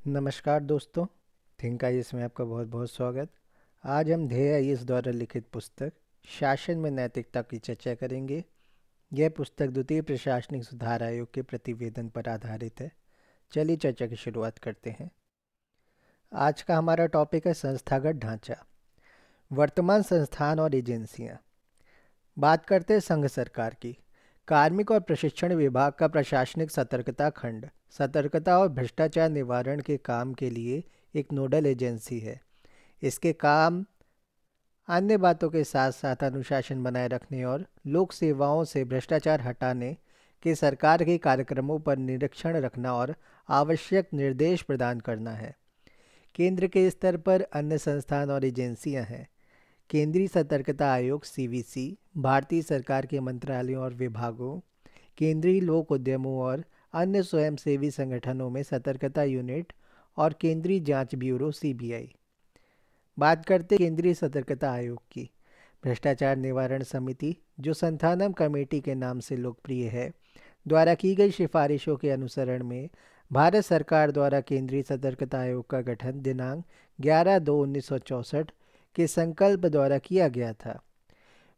नमस्कार दोस्तों। Think IS में आपका बहुत बहुत स्वागत। आज हम ध्येय आइएस द्वारा लिखित पुस्तक शासन में नैतिकता की चर्चा करेंगे। यह पुस्तक द्वितीय प्रशासनिक सुधार आयोग के प्रतिवेदन पर आधारित है। चलिए चर्चा की शुरुआत करते हैं। आज का हमारा टॉपिक है संस्थागत ढांचा, वर्तमान संस्थान और एजेंसियां। बात करते हैं संघ सरकार की। कार्मिक और प्रशिक्षण विभाग का प्रशासनिक सतर्कता खंड सतर्कता और भ्रष्टाचार निवारण के काम के लिए एक नोडल एजेंसी है। इसके काम अन्य बातों के साथ साथ अनुशासन बनाए रखने और लोक सेवाओं से भ्रष्टाचार हटाने के सरकार के कार्यक्रमों पर निरीक्षण रखना और आवश्यक निर्देश प्रदान करना है। केंद्र के स्तर पर अन्य संस्थान और एजेंसियां हैं। केंद्रीय सतर्कता आयोग सीवीसी भारतीय सरकार के मंत्रालयों और विभागों, केंद्रीय लोक उद्यमों और अन्य स्वयंसेवी संगठनों में सतर्कता यूनिट और केंद्रीय जांच ब्यूरो सीबीआई। बात करते केंद्रीय सतर्कता आयोग की। भ्रष्टाचार निवारण समिति, जो संथानम कमेटी के नाम से लोकप्रिय है, द्वारा की गई सिफारिशों के अनुसरण में भारत सरकार द्वारा केंद्रीय सतर्कता आयोग का गठन दिनांक 11/2/1964 के संकल्प द्वारा किया गया था।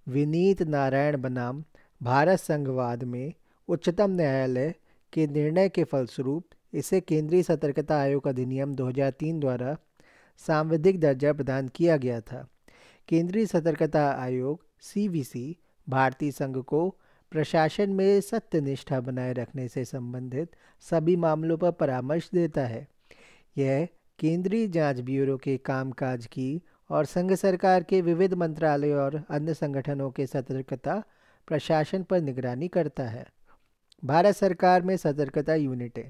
विनीत नारायण बनाम भारत संघवाद में उच्चतम न्यायालय के निर्णय के फलस्वरूप इसे केंद्रीय सतर्कता आयोग अधिनियम 2003 द्वारा सांविधिक दर्जा प्रदान किया गया था। केंद्रीय सतर्कता आयोग सीवीसी भारतीय संघ को प्रशासन में सत्यनिष्ठा बनाए रखने से संबंधित सभी मामलों पर परामर्श देता है। यह केंद्रीय जांच ब्यूरो के कामकाज की और संघ सरकार के विविध मंत्रालयों और अन्य संगठनों के सतर्कता प्रशासन पर निगरानी करता है। भारत सरकार में सतर्कता यूनिटें।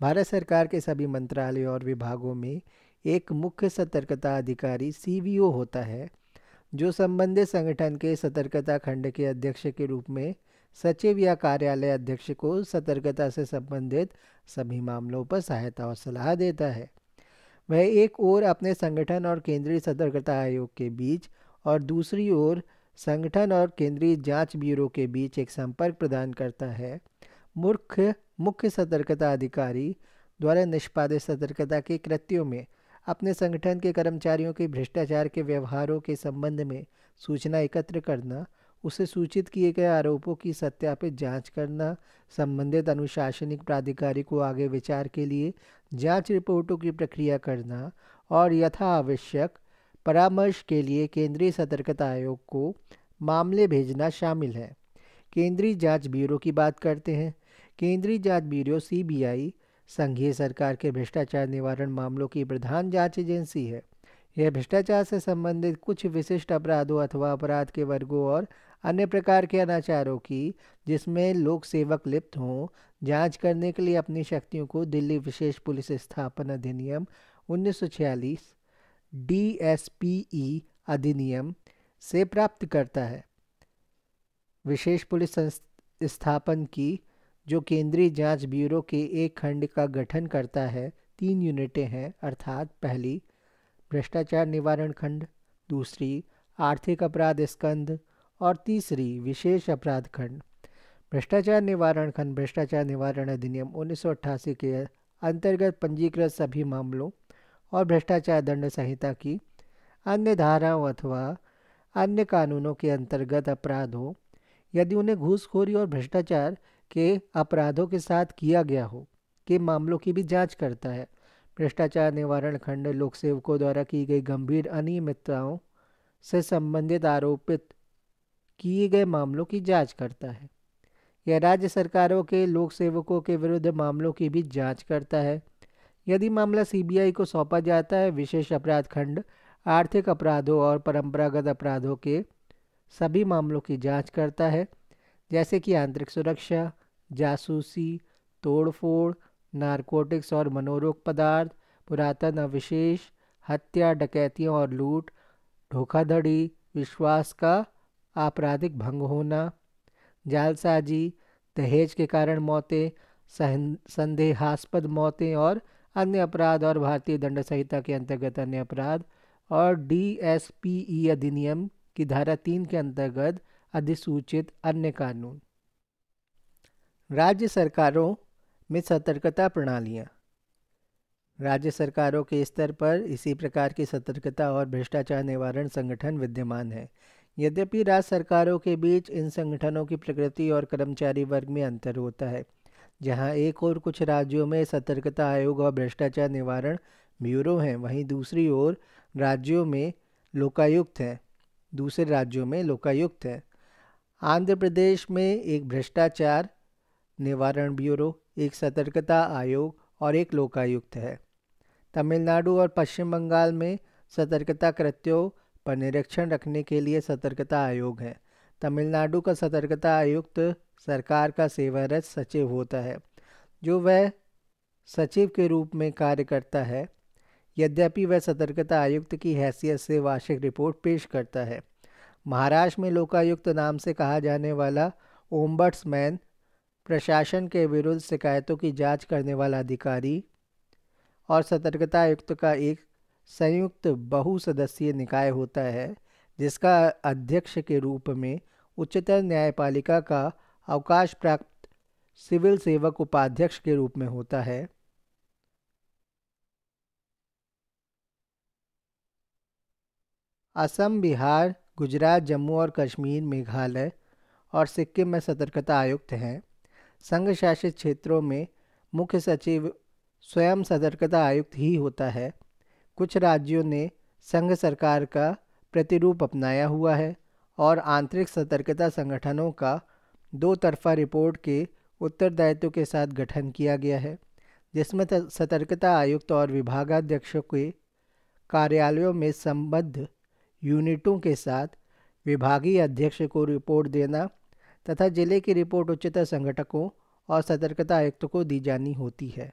भारत सरकार के सभी मंत्रालयों और विभागों में एक मुख्य सतर्कता अधिकारी सीवीओ होता है, जो संबंधित संगठन के सतर्कता खंड के अध्यक्ष के रूप में सचिव या कार्यालय अध्यक्ष को सतर्कता से संबंधित सभी मामलों पर सहायता और सलाह देता है। वह एक ओर अपने संगठन और केंद्रीय सतर्कता आयोग के बीच और दूसरी ओर संगठन और केंद्रीय जांच ब्यूरो के बीच एक संपर्क प्रदान करता है। मुख्य मुख्य सतर्कता अधिकारी द्वारा निष्पादित सतर्कता के कृत्यों में अपने संगठन के कर्मचारियों के भ्रष्टाचार के व्यवहारों के संबंध में सूचना एकत्र करना, उसे सूचित किए गए आरोपों की सत्यापित जांच करना, संबंधित अनुशासनिक प्राधिकारी को आगे विचार के लिए जांच रिपोर्टों की प्रक्रिया करना और यथा आवश्यक परामर्श के लिए केंद्रीय सतर्कता आयोग को मामले भेजना शामिल है। केंद्रीय जांच ब्यूरो की बात करते हैं। केंद्रीय जांच ब्यूरो सीबीआई संघीय सरकार के भ्रष्टाचार निवारण मामलों की प्रधान जांच एजेंसी है। यह भ्रष्टाचार से संबंधित कुछ विशिष्ट अपराधों अथवा अपराध के वर्गों और अन्य प्रकार के अनाचारों की, जिसमें लोक सेवक लिप्त हों, जांच करने के लिए अपनी शक्तियों को दिल्ली विशेष पुलिस स्थापन अधिनियम 1946 डीएसपीई अधिनियम से प्राप्त करता है। विशेष पुलिस स्थापन की, जो केंद्रीय जांच ब्यूरो के एक खंड का गठन करता है, 3 यूनिटें हैं, अर्थात पहली भ्रष्टाचार निवारण खंड, दूसरी आर्थिक अपराध स्कंध और तीसरी विशेष अपराध खंड। भ्रष्टाचार निवारण खंड भ्रष्टाचार निवारण अधिनियम 1988 के अंतर्गत पंजीकृत सभी मामलों और भ्रष्टाचार दंड संहिता की अन्य धाराओं अथवा अन्य कानूनों के अंतर्गत अपराधों, यदि उन्हें घूसखोरी और भ्रष्टाचार के अपराधों के साथ किया गया हो, के मामलों की भी जांच करता है। भ्रष्टाचार निवारण खंड लोक सेवकों द्वारा की गई गंभीर अनियमितताओं से संबंधित आरोपित किए गए मामलों की जांच करता है। यह राज्य सरकारों के लोक सेवकों के विरुद्ध मामलों की भी जांच करता है। यदि मामला सीबीआई को सौंपा जाता है, विशेष अपराध खंड आर्थिक अपराधों और परंपरागत अपराधों के सभी मामलों की जांच करता है, जैसे कि आंतरिक सुरक्षा, जासूसी, तोड़फोड़, नारकोटिक्स और मनोरोग पदार्थ, पुरातन अवशेष, हत्या, डकैतियों और लूट, धोखाधड़ी, विश्वास का आपराधिक भंग होना, जालसाजी, दहेज के कारण मौतें, संदेहास्पद मौतें और अन्य अपराध और भारतीय दंड संहिता के अंतर्गत अन्य अपराध और डीएसपीई अधिनियम की धारा 3 के अंतर्गत अधिसूचित अन्य कानून। राज्य सरकारों में सतर्कता प्रणालियाँ। राज्य सरकारों के स्तर पर इसी प्रकार की सतर्कता और भ्रष्टाचार निवारण संगठन विद्यमान है। यद्यपि राज्य सरकारों के बीच इन संगठनों की प्रकृति और कर्मचारी वर्ग में अंतर होता है। जहां एक और कुछ राज्यों में सतर्कता आयोग और भ्रष्टाचार निवारण ब्यूरो हैं, वहीं दूसरे राज्यों में लोकायुक्त हैं। आंध्र प्रदेश में एक भ्रष्टाचार निवारण ब्यूरो, एक सतर्कता आयोग और एक लोकायुक्त है। तमिलनाडु और पश्चिम बंगाल में सतर्कता कृत्यों पर निरीक्षण रखने के लिए सतर्कता आयोग है। तमिलनाडु का सतर्कता आयुक्त सरकार का सेवारत सचिव होता है, जो वह सचिव के रूप में कार्य करता है। यद्यपि वह सतर्कता आयुक्त की हैसियत से वार्षिक रिपोर्ट पेश करता है। महाराष्ट्र में लोकायुक्त नाम से कहा जाने वाला ओम्बड्समैन प्रशासन के विरुद्ध शिकायतों की जांच करने वाला अधिकारी और सतर्कता आयुक्त का एक संयुक्त बहुसदस्यीय निकाय होता है, जिसका अध्यक्ष के रूप में उच्चतर न्यायपालिका का अवकाश प्राप्त सिविल सेवक उपाध्यक्ष के रूप में होता है। असम, बिहार, गुजरात, जम्मू और कश्मीर, मेघालय और सिक्किम में सतर्कता आयुक्त हैं। संघ शासित क्षेत्रों में मुख्य सचिव स्वयं सतर्कता आयुक्त ही होता है। कुछ राज्यों ने संघ सरकार का प्रतिरूप अपनाया हुआ है और आंतरिक सतर्कता संगठनों का दो तरफा रिपोर्ट के उत्तरदायित्व के साथ गठन किया गया है, जिसमें सतर्कता आयुक्त और विभागाध्यक्षों के कार्यालयों में संबद्ध यूनिटों के साथ विभागीय अध्यक्ष को रिपोर्ट देना तथा जिले की रिपोर्ट उच्चतर संगठकों और सतर्कता आयुक्त को दी जानी होती है।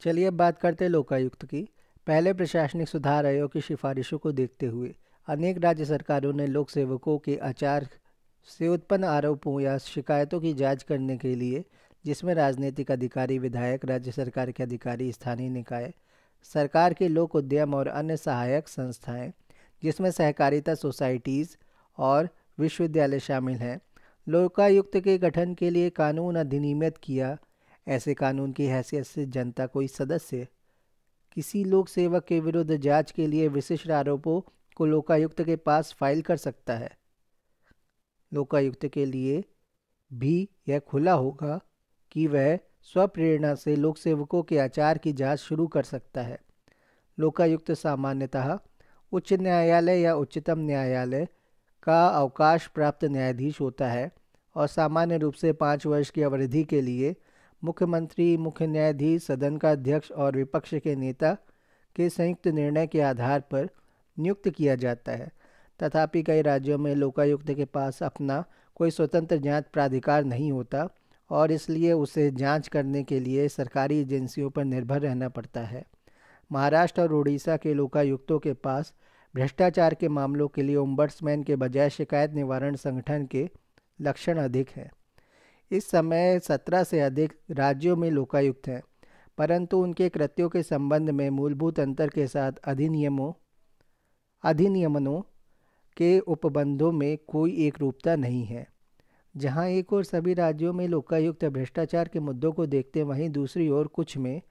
चलिए अब बात करते हैं लोकायुक्त की। पहले प्रशासनिक सुधार आयोग की सिफारिशों को देखते हुए अनेक राज्य सरकारों ने लोक सेवकों के आचार से उत्पन्न आरोपों या शिकायतों की जांच करने के लिए, जिसमें राजनीतिक अधिकारी, विधायक, राज्य सरकार के अधिकारी, स्थानीय निकाय, सरकार के लोक उद्यम और अन्य सहायक संस्थाएं, जिसमें सहकारिता सोसाइटीज़ और विश्वविद्यालय शामिल हैं, लोकायुक्त के गठन के लिए कानून अधिनियमित किया। ऐसे कानून की हैसियत से जनता कोई सदस्य किसी लोक सेवक के विरुद्ध जांच के लिए विशिष्ट आरोपों को लोकायुक्त के पास फाइल कर सकता है। लोकायुक्त के लिए भी यह खुला होगा कि वह स्वप्रेरणा से लोक सेवकों के आचार की जांच शुरू कर सकता है। लोकायुक्त सामान्यतः उच्च न्यायालय या उच्चतम न्यायालय का अवकाश प्राप्त न्यायाधीश होता है और सामान्य रूप से 5 वर्ष की अवधि के लिए मुख्यमंत्री, मुख्य न्यायाधीश, सदन का अध्यक्ष और विपक्ष के नेता के संयुक्त निर्णय के आधार पर नियुक्त किया जाता है। तथापि कई राज्यों में लोकायुक्त के पास अपना कोई स्वतंत्र जांच प्राधिकार नहीं होता और इसलिए उसे जांच करने के लिए सरकारी एजेंसियों पर निर्भर रहना पड़ता है। महाराष्ट्र और उड़ीसा के लोकायुक्तों के पास भ्रष्टाचार के मामलों के लिए ओम्बड्समैन के बजाय शिकायत निवारण संगठन के लक्षण अधिक हैं। इस समय 17 से अधिक राज्यों में लोकायुक्त हैं, परंतु उनके कृत्यों के संबंध में मूलभूत अंतर के साथ अधिनियमनों के उपबंधों में कोई एक रूपता नहीं है। जहां एक और सभी राज्यों में लोकायुक्त भ्रष्टाचार के मुद्दों को देखते हैं, वहीं दूसरी ओर कुछ में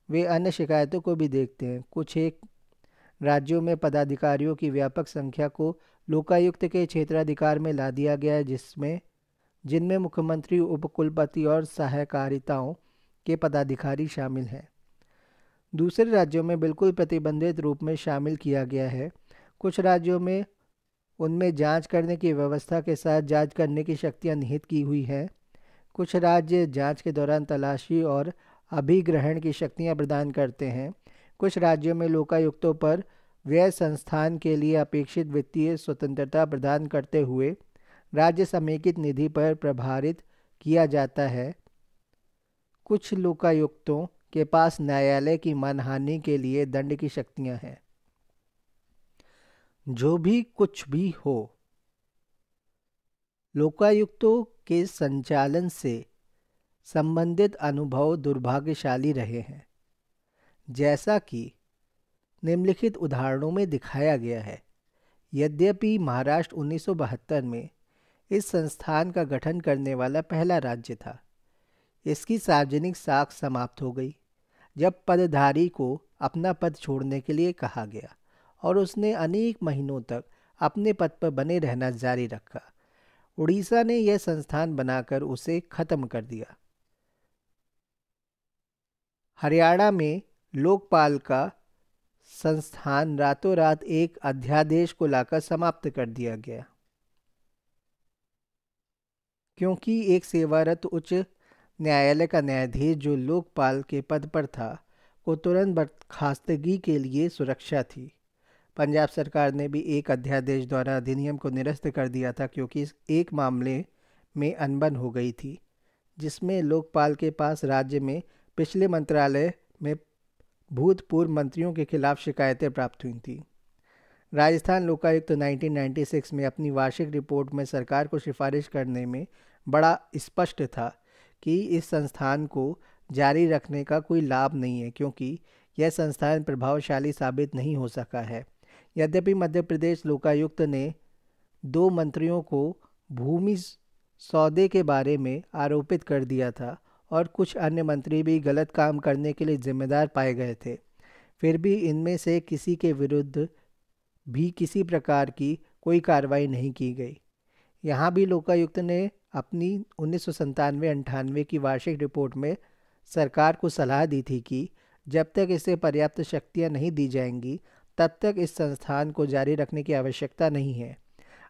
वे अन्य शिकायतों को भी देखते हैं। कुछ एक राज्यों में पदाधिकारियों की व्यापक संख्या को लोकायुक्त के क्षेत्राधिकार में ला दिया गया है, जिनमें मुख्यमंत्री, उपकुलपति और सहकारिताओं के पदाधिकारी शामिल हैं। दूसरे राज्यों में बिल्कुल प्रतिबंधित रूप में शामिल किया गया है। कुछ राज्यों में उनमें जांच करने की व्यवस्था के साथ जांच करने की शक्तियां निहित की हुई हैं। कुछ राज्य जांच के दौरान तलाशी और अभिग्रहण की शक्तियां प्रदान करते हैं। कुछ राज्यों में लोकायुक्तों पर व्यय संस्थान के लिए अपेक्षित वित्तीय स्वतंत्रता प्रदान करते हुए राज्य समेकित निधि पर प्रभारित किया जाता है। कुछ लोकायुक्तों के पास न्यायालय की मानहानि के लिए दंड की शक्तियां हैं। जो भी कुछ भी हो, लोकायुक्तों के संचालन से संबंधित अनुभव दुर्भाग्यशाली रहे हैं, जैसा कि निम्नलिखित उदाहरणों में दिखाया गया है। यद्यपि महाराष्ट्र 1972 में इस संस्थान का गठन करने वाला पहला राज्य था, इसकी सार्वजनिक साख समाप्त हो गई, जब पदधारी को अपना पद छोड़ने के लिए कहा गया और उसने अनेक महीनों तक अपने पद पर बने रहना जारी रखा। उड़ीसा ने यह संस्थान बनाकर उसे खत्म कर दिया। हरियाणा में लोकपाल का संस्थान रातों रात एक अध्यादेश को लाकर समाप्त कर दिया गया, क्योंकि एक सेवारत उच्च न्यायालय का न्यायाधीश जो लोकपाल के पद पर था को तुरंत बर्खास्तगी के लिए सुरक्षा थी। पंजाब सरकार ने भी एक अध्यादेश द्वारा अधिनियम को निरस्त कर दिया था, क्योंकि इस एक मामले में अनबन हो गई थी जिसमें लोकपाल के पास राज्य में पिछले मंत्रालय में भूतपूर्व मंत्रियों के खिलाफ शिकायतें प्राप्त हुई थीं। राजस्थान लोकायुक्त 1996 में अपनी वार्षिक रिपोर्ट में सरकार को सिफारिश करने में बड़ा स्पष्ट था कि इस संस्थान को जारी रखने का कोई लाभ नहीं है, क्योंकि यह संस्थान प्रभावशाली साबित नहीं हो सका है। यद्यपि मध्य प्रदेश लोकायुक्त ने 2 मंत्रियों को भूमि सौदे के बारे में आरोपित कर दिया था और कुछ अन्य मंत्री भी गलत काम करने के लिए जिम्मेदार पाए गए थे, फिर भी इनमें से किसी के विरुद्ध भी किसी प्रकार की कोई कार्रवाई नहीं की गई। यहाँ भी लोकायुक्त ने अपनी 1997-98 की वार्षिक रिपोर्ट में सरकार को सलाह दी थी कि जब तक इसे पर्याप्त शक्तियाँ नहीं दी जाएंगी तब तक इस संस्थान को जारी रखने की आवश्यकता नहीं है।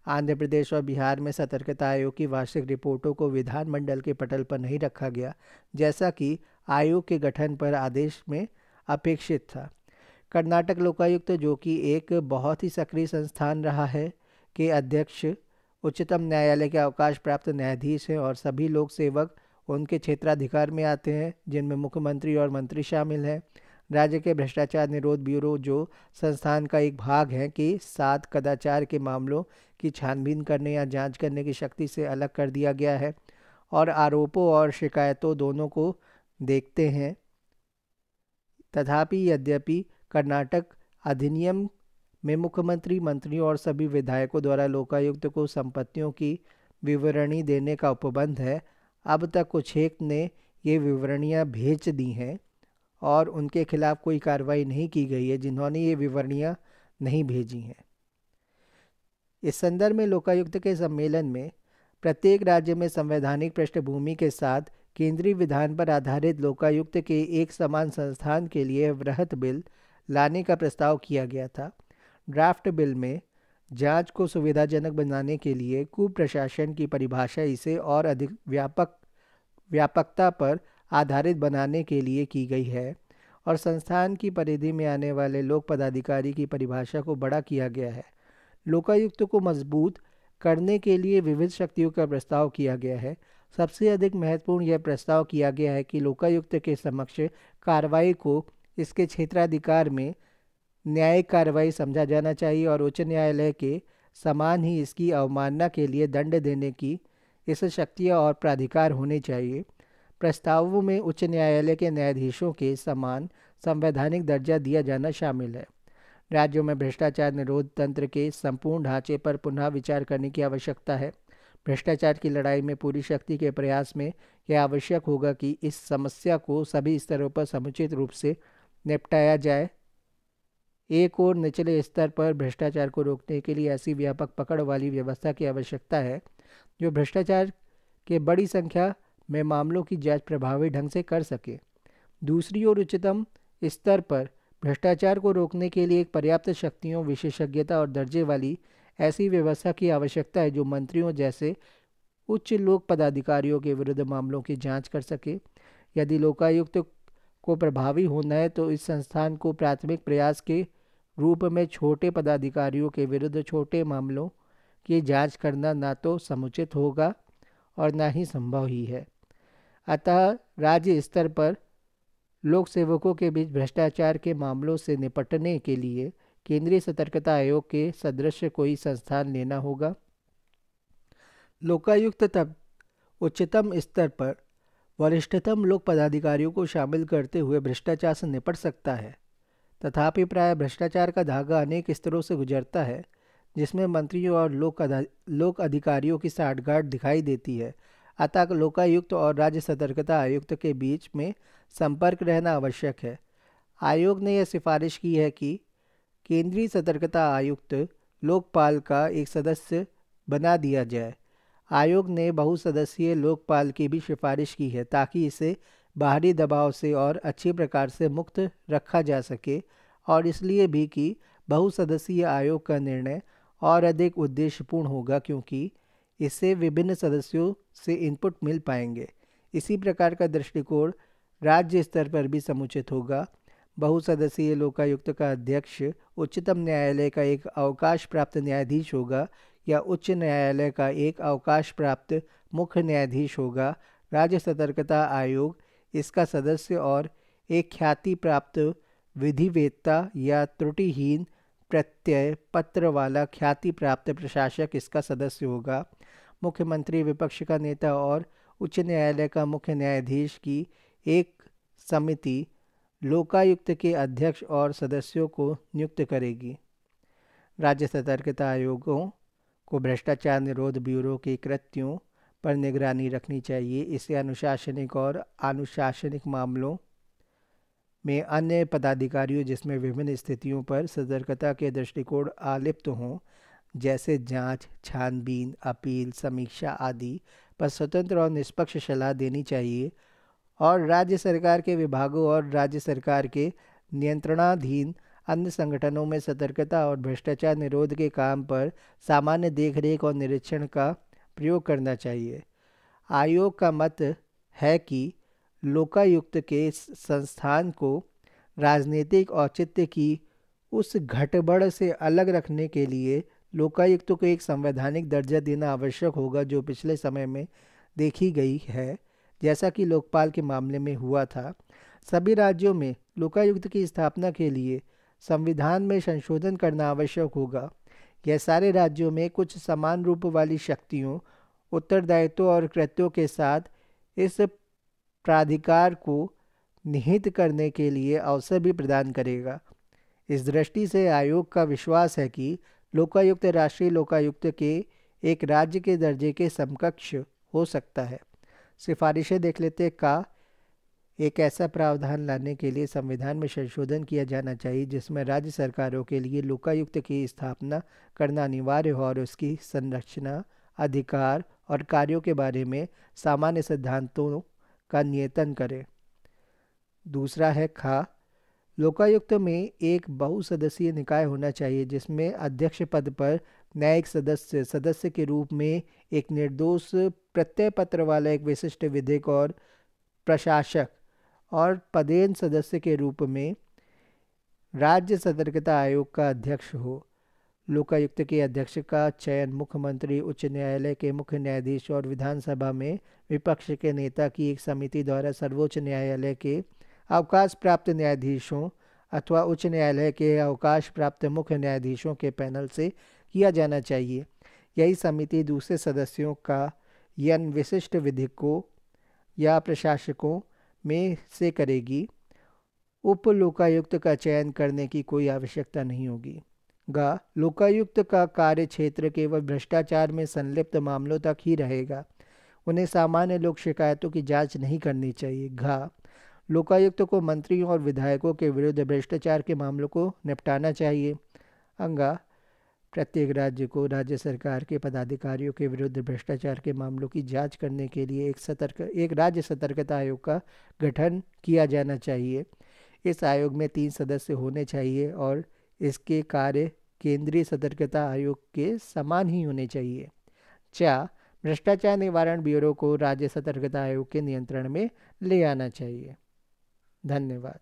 आंध्र प्रदेश और बिहार में सतर्कता आयोग की वार्षिक रिपोर्टों को विधानमंडल के पटल पर नहीं रखा गया, जैसा कि आयोग के गठन पर आदेश में अपेक्षित था। कर्नाटक लोकायुक्त, जो कि एक बहुत ही सक्रिय संस्थान रहा है, के अध्यक्ष उच्चतम न्यायालय के अवकाश प्राप्त न्यायाधीश हैं और सभी लोक सेवक उनके क्षेत्राधिकार में आते हैं, जिनमें मुख्यमंत्री और मंत्री शामिल हैं। राज्य के भ्रष्टाचार निरोध ब्यूरो, जो संस्थान का एक भाग है, कि 7 कदाचार के मामलों की छानबीन करने या जांच करने की शक्ति से अलग कर दिया गया है और आरोपों और शिकायतों दोनों को देखते हैं। तथापि यद्यपि कर्नाटक अधिनियम में मुख्यमंत्री, मंत्रियों और सभी विधायकों द्वारा लोकायुक्त को संपत्तियों की विवरणी देने का उपबंध है, अब तक कुछ एक ने ये विवरणियाँ भेज दी हैं और उनके खिलाफ कोई कार्रवाई नहीं की गई है जिन्होंने ये विवरणियाँ नहीं भेजी हैं। इस संदर्भ में लोकायुक्त के सम्मेलन में प्रत्येक राज्य में संवैधानिक पृष्ठभूमि के साथ केंद्रीय विधान पर आधारित लोकायुक्त के एक समान संस्थान के लिए वृहत बिल लाने का प्रस्ताव किया गया था। ड्राफ्ट बिल में जांच को सुविधाजनक बनाने के लिए कुप्रशासन की परिभाषा इसे और अधिक व्यापकता पर आधारित बनाने के लिए की गई है और संस्थान की परिधि में आने वाले लोक पदाधिकारी की परिभाषा को बड़ा किया गया है। लोकायुक्त को मजबूत करने के लिए विविध शक्तियों का प्रस्ताव किया गया है। सबसे अधिक महत्वपूर्ण यह प्रस्ताव किया गया है कि लोकायुक्त के समक्ष कार्रवाई को इसके क्षेत्राधिकार में न्यायिक कार्रवाई समझा जाना चाहिए और उच्च न्यायालय के समान ही इसकी अवमानना के लिए दंड देने की इस शक्तियाँ और प्राधिकार होने चाहिए। प्रस्तावों में उच्च न्यायालय के न्यायाधीशों के समान संवैधानिक दर्जा दिया जाना शामिल है। राज्यों में भ्रष्टाचार निरोध तंत्र के संपूर्ण ढांचे पर पुनः विचार करने की आवश्यकता है। भ्रष्टाचार की लड़ाई में पूरी शक्ति के प्रयास में यह आवश्यक होगा कि इस समस्या को सभी स्तरों पर समुचित रूप से निपटाया जाए। एक और निचले स्तर पर भ्रष्टाचार को रोकने के लिए ऐसी व्यापक पकड़ वाली व्यवस्था की आवश्यकता है जो भ्रष्टाचार के बड़ी संख्या में मामलों की जांच प्रभावी ढंग से कर सके। दूसरी ओर उच्चतम स्तर पर भ्रष्टाचार को रोकने के लिए एक पर्याप्त शक्तियों, विशेषज्ञता और दर्जे वाली ऐसी व्यवस्था की आवश्यकता है जो मंत्रियों जैसे उच्च लोक पदाधिकारियों के विरुद्ध मामलों की जांच कर सके। यदि लोकायुक्त को प्रभावी होना है तो इस संस्थान को प्राथमिक प्रयास के रूप में छोटे पदाधिकारियों के विरुद्ध छोटे मामलों की जांच करना ना तो समुचित होगा और ना ही संभव ही है। अतः राज्य स्तर पर लोक सेवकों के बीच भ्रष्टाचार के मामलों से निपटने के लिए केंद्रीय सतर्कता आयोग के सदृश कोई संस्थान लेना होगा। लोकायुक्त तब उच्चतम स्तर पर वरिष्ठतम लोक पदाधिकारियों को शामिल करते हुए भ्रष्टाचार से निपट सकता है। तथापि प्राय भ्रष्टाचार का धागा अनेक स्तरों से गुजरता है, जिसमें मंत्रियों और लोक अधिकारियों की साठगांठ दिखाई देती है। अतः लोकायुक्त और राज्य सतर्कता आयुक्त के बीच में संपर्क रहना आवश्यक है। आयोग ने यह सिफारिश की है कि केंद्रीय सतर्कता आयुक्त लोकपाल का एक सदस्य बना दिया जाए। आयोग ने बहुसदस्यीय लोकपाल की भी सिफारिश की है ताकि इसे बाहरी दबाव से और अच्छी प्रकार से मुक्त रखा जा सके, और इसलिए भी कि बहुसदस्यीय आयोग का निर्णय और अधिक उद्देश्यपूर्ण होगा क्योंकि इससे विभिन्न सदस्यों से इनपुट मिल पाएंगे। इसी प्रकार का दृष्टिकोण राज्य स्तर पर भी समुचित होगा। बहुसदस्यीय लोकायुक्त का अध्यक्ष उच्चतम न्यायालय का एक अवकाश प्राप्त न्यायाधीश होगा या उच्च न्यायालय का एक अवकाश प्राप्त मुख्य न्यायाधीश होगा। राज्य सतर्कता आयोग इसका सदस्य और एक ख्याति प्राप्त विधिवेत्ता या त्रुटिहीन प्रत्यय पत्र वाला ख्याति प्राप्त प्रशासक इसका सदस्य होगा। मुख्यमंत्री, विपक्ष का नेता और उच्च न्यायालय का मुख्य न्यायाधीश की एक समिति लोकायुक्त के अध्यक्ष और सदस्यों को नियुक्त करेगी। राज्य सतर्कता आयोगों को भ्रष्टाचार निरोध ब्यूरो के कृत्यों पर निगरानी रखनी चाहिए। इसे अनुशासनिक और अनुशासनिक मामलों में अन्य पदाधिकारियों जिसमें विभिन्न स्थितियों पर सतर्कता के दृष्टिकोण आलिप्त हों, जैसे जांच, छानबीन, अपील, समीक्षा आदि पर स्वतंत्र और निष्पक्ष सलाह देनी चाहिए, और राज्य सरकार के विभागों और राज्य सरकार के नियंत्रणाधीन अन्य संगठनों में सतर्कता और भ्रष्टाचार निरोध के काम पर सामान्य देखरेख और निरीक्षण का प्रयोग करना चाहिए। आयोग का मत है कि लोकायुक्त के संस्थान को राजनीतिक औचित्य की उस घटबढ़ से अलग रखने के लिए लोकायुक्त को एक संवैधानिक दर्जा देना आवश्यक होगा, जो पिछले समय में देखी गई है, जैसा कि लोकपाल के मामले में हुआ था। सभी राज्यों में लोकायुक्त की स्थापना के लिए संविधान में संशोधन करना आवश्यक होगा। यह सारे राज्यों में कुछ समान रूप वाली शक्तियों, उत्तरदायित्व और कृत्यों के साथ इस प्राधिकार को निहित करने के लिए अवसर भी प्रदान करेगा। इस दृष्टि से आयोग का विश्वास है कि लोकायुक्त राष्ट्रीय लोकायुक्त के एक राज्य के दर्जे के समकक्ष हो सकता है। सिफारिशें देख लेते। का एक ऐसा प्रावधान लाने के लिए संविधान में संशोधन किया जाना चाहिए जिसमें राज्य सरकारों के लिए लोकायुक्त की स्थापना करना अनिवार्य हो और उसकी संरचना, अधिकार और कार्यों के बारे में सामान्य सिद्धांतों का नियतन करे। दूसरा है खा, लोकायुक्त में एक बहुसदस्यीय निकाय होना चाहिए जिसमें अध्यक्ष पद पर न्यायिक सदस्य के रूप में एक निर्दोष प्रत्यय पत्र वाला एक विशिष्ट विधिक और प्रशासक, और पदेन सदस्य के रूप में राज्य सतर्कता आयोग का अध्यक्ष हो। लोकायुक्त के अध्यक्ष का चयन मुख्यमंत्री, उच्च न्यायालय के मुख्य न्यायाधीश और विधानसभा में विपक्ष के नेता की एक समिति द्वारा सर्वोच्च न्यायालय के अवकाश प्राप्त न्यायाधीशों अथवा उच्च न्यायालय के अवकाश प्राप्त मुख्य न्यायाधीशों के पैनल से किया जाना चाहिए। यही समिति दूसरे सदस्यों का यन विशिष्ट विधिकों या प्रशासकों में से करेगी। उप लोकायुक्त का चयन करने की कोई आवश्यकता नहीं होगी। गा, लोकायुक्त का कार्य क्षेत्र केवल भ्रष्टाचार में संलिप्त मामलों तक ही रहेगा। उन्हें सामान्य लोक शिकायतों की जांच नहीं करनी चाहिए। घा, लोकायुक्त को मंत्रियों और विधायकों के विरुद्ध भ्रष्टाचार के मामलों को निपटाना चाहिए। अंगा, प्रत्येक राज्य को राज्य सरकार के पदाधिकारियों के विरुद्ध भ्रष्टाचार के मामलों की जांच करने के लिए एक राज्य सतर्कता आयोग का गठन किया जाना चाहिए। इस आयोग में 3 सदस्य होने चाहिए और इसके कार्य केंद्रीय सतर्कता आयोग के समान ही होने चाहिए। चा, भ्रष्टाचार निवारण ब्यूरो को राज्य सतर्कता आयोग के नियंत्रण में ले आना चाहिए। धन्यवाद।